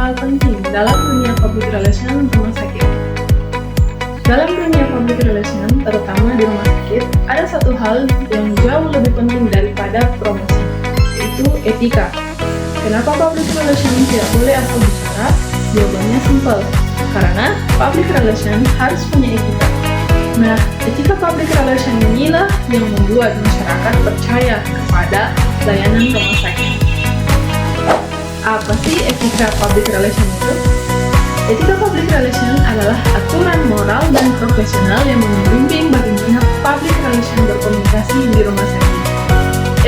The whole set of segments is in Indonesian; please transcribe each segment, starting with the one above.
hal penting dalam dunia public relation rumah sakit. Dalam dunia public relation, terutama di rumah sakit, ada satu hal yang jauh lebih penting daripada promosi, yaitu etika. Kenapa public relation tidak boleh asal bicara? Jawabannya simpel, karena public relation harus punya etika. Nah, etika public relation inilah yang membuat masyarakat percaya kepada layanan rumah sakit. Apa sih etika public relation itu? Etika public relation adalah aturan moral dan profesional yang membimbing bagaimana public relation berkomunikasi di rumah sakit.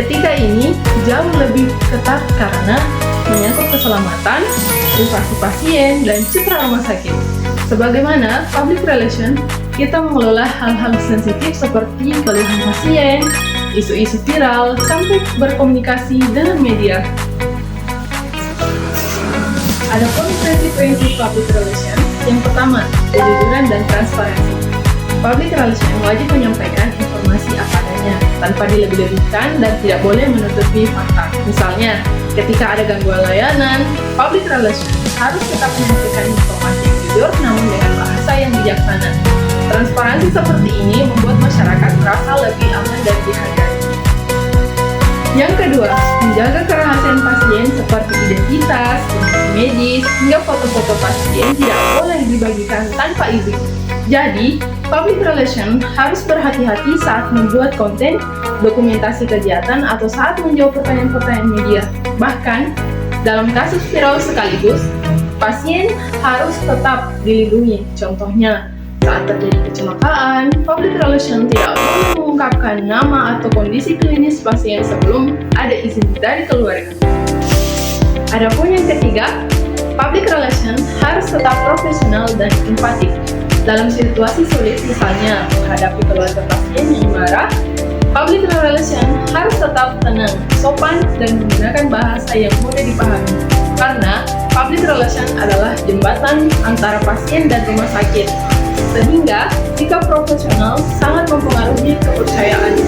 Etika ini jauh lebih ketat karena menyangkut keselamatan, privasi pasien, dan citra rumah sakit. Sebagaimana public relation, kita mengelola hal-hal sensitif seperti keluhan pasien, isu-isu viral, sampai berkomunikasi dengan media. Adapun prinsip-prinsip public relation, yang pertama, kejujuran dan transparansi. Public relation wajib menyampaikan informasi apa adanya, tanpa dilebih-lebihkan dan tidak boleh menutupi fakta. Misalnya, ketika ada gangguan layanan, public relation harus tetap menyampaikan informasi yang jujur namun dengan bahasa yang bijaksana. Transparansi seperti ini membuat masyarakat merasa lebih aman dan dihargai. Yang kedua, menjaga kerahasiaan pasien seperti identitas, kondisi medis, hingga foto-foto pasien tidak boleh dibagikan tanpa izin. Jadi, public relation harus berhati-hati saat membuat konten, dokumentasi kegiatan, atau saat menjawab pertanyaan-pertanyaan media. Bahkan, dalam kasus viral sekaligus, pasien harus tetap dilindungi. Contohnya, saat terjadi kecelakaan, public relation tidak boleh mengungkapkan nama atau kondisi klinis pasien sebelum ada izin dari keluarga. Adapun yang ketiga, public relation harus tetap profesional dan empatik. Dalam situasi sulit, misalnya menghadapi keluarga pasien yang marah, public relation harus tetap tenang, sopan, dan menggunakan bahasa yang mudah dipahami. Karena public relation adalah jembatan antara pasien dan rumah sakit. Sehingga sikap profesional sangat mempengaruhi kepercayaan.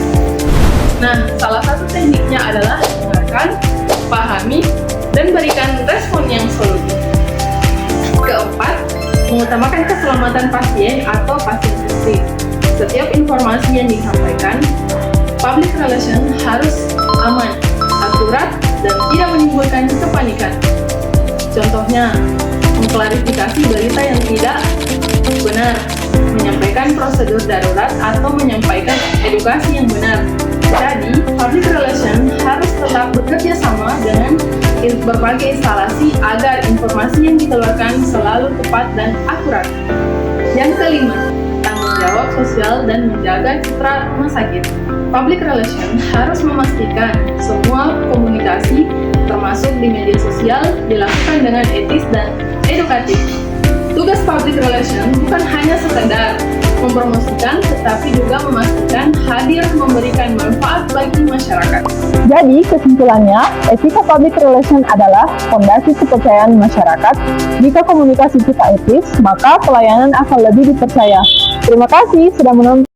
Nah, salah satu tekniknya adalah dengarkan, pahami, dan berikan respon yang solutif. Keempat, mengutamakan keselamatan pasien atau pasien sendiri. Setiap informasi yang disampaikan, public relation harus aman, akurat, dan tidak menimbulkan kepanikan. Contohnya, mengklarifikasi berita yang tidak benar, menyampaikan prosedur darurat, atau menyampaikan edukasi yang benar. Jadi, public relation harus tetap bekerja sama dengan berbagai instalasi agar informasi yang dikeluarkan selalu tepat dan akurat. Yang kelima, tanggung jawab sosial dan menjaga citra rumah sakit. Public relation harus memastikan semua komunikasi, termasuk di media sosial, dilakukan dengan etis dan edukatif. Tugas public relation bukan hanya sekedar mempromosikan, tetapi juga memastikan hadir memberikan manfaat bagi masyarakat. Jadi, kesimpulannya, etika public relation adalah fondasi kepercayaan masyarakat. Jika komunikasi kita etis, maka pelayanan akan lebih dipercaya. Terima kasih sudah menonton.